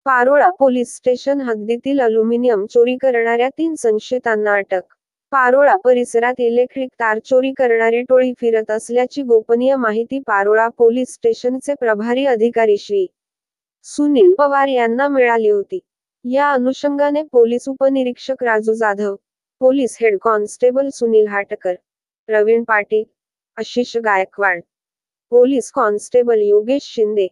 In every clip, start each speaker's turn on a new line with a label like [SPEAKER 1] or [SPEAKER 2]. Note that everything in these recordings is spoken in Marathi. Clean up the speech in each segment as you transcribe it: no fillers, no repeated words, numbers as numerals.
[SPEAKER 1] पारोळा पोलीस स्टेशन हद्दीतील अल्युमिनियम चोरी करणाऱ्या 3 संशयितांना अटक. पारोळा परिसरात इलेक्ट्रिक तार चोरी करणारी टोळी फिरत असल्याची गोपनीय माहिती पारोळा पोलीस स्टेशनचे प्रभारी अधिकारी श्री. सुनील पवार यांना मिळाली होती. या अनुषंगाने पोलीस उपनिरीक्षक Raju Jadhav, police head constable Sunil Hatkar, Pravin Patil, Ashish Gaikwad, police constable Yogesh Shinde,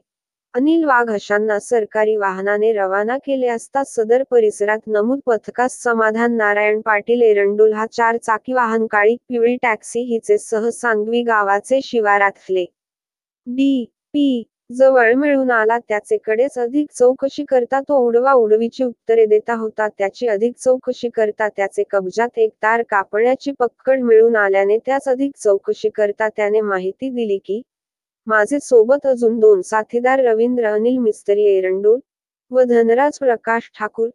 [SPEAKER 1] Anil Wagh अशांना सरकारी वाहनाने रवाना केले असता सदर परिसरात नमूद पथकास समाधान नारायण पाटील एरंडोल हा 4 चाकी वाहन काळी पिवळी टॅक्सी हिचे सह सांगवी गावाचे शिवारातले डी.पी. जवळ मिळून आला. त्याचेकडेच अधिक चौकशी करता तो उडवा-उडवीची उत्तरे देता होता. त्याची अधिक चौकशी करता त्याचे कब्जात एक तार कापण्याची पक्कड मिळून आल्याने त्याच अधिक चौकशी करता त्याने माहिती दिली की, माझे सोबत अजून 2 साथीदार रवींद्र अनिल मिस्त्री एरंडोल व धनराज प्रकाश ठाकूर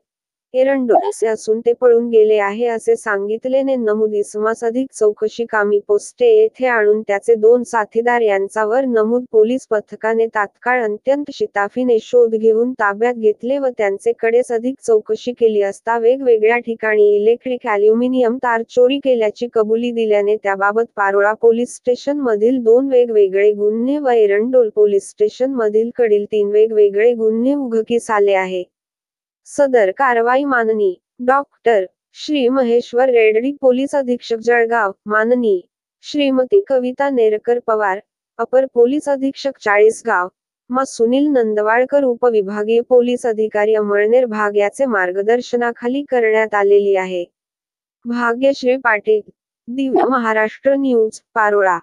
[SPEAKER 1] एरंडोल असे असून ते पळून गेले आहे असे सांगितलेने नमूद इसमास अधिक चौकशी कामी पोस्टे येथे आणून त्याचे 2 साथीदार यांचावर नमूद पोलीस पथकाने तात्काळ अत्यंत शिताफीने शोध घेऊन ताब्यात घेतले व त्यांचे कडेच अधिक चौकशी केली असता वेगवेगळ्या ठिकाणी इलेक्ट्रिक ॲल्युमिनियम तार चोरी केल्याची कबुली दिल्याने त्याबाबत पारोळा पोलीस स्टेशन मधील 2 वेगवेगळे गुन्हे व एरंडोल पोलीस स्टेशन मधील कडील 3 वेगवेगळे गुन्हे उघडकीस आले आहे. सदर कारवाई माननीय डॉक्टर श्री महेश्वर रेड्डी पोलीस अधीक्षक जळगाव, माननीय श्रीमती कविता नेरकर पवार, अपर पोलीस अधीक्षक चाळीसगाव, मा. सुनील नंदवाळकर उपविभागीय पोलीस अधिकारी अमळनेर भाग याचे मार्गदर्शनाखाली करण्यात आलेली आहे. भाग्यश्री पाटील, दिव्य महाराष्ट्र न्यूज, पारोळा.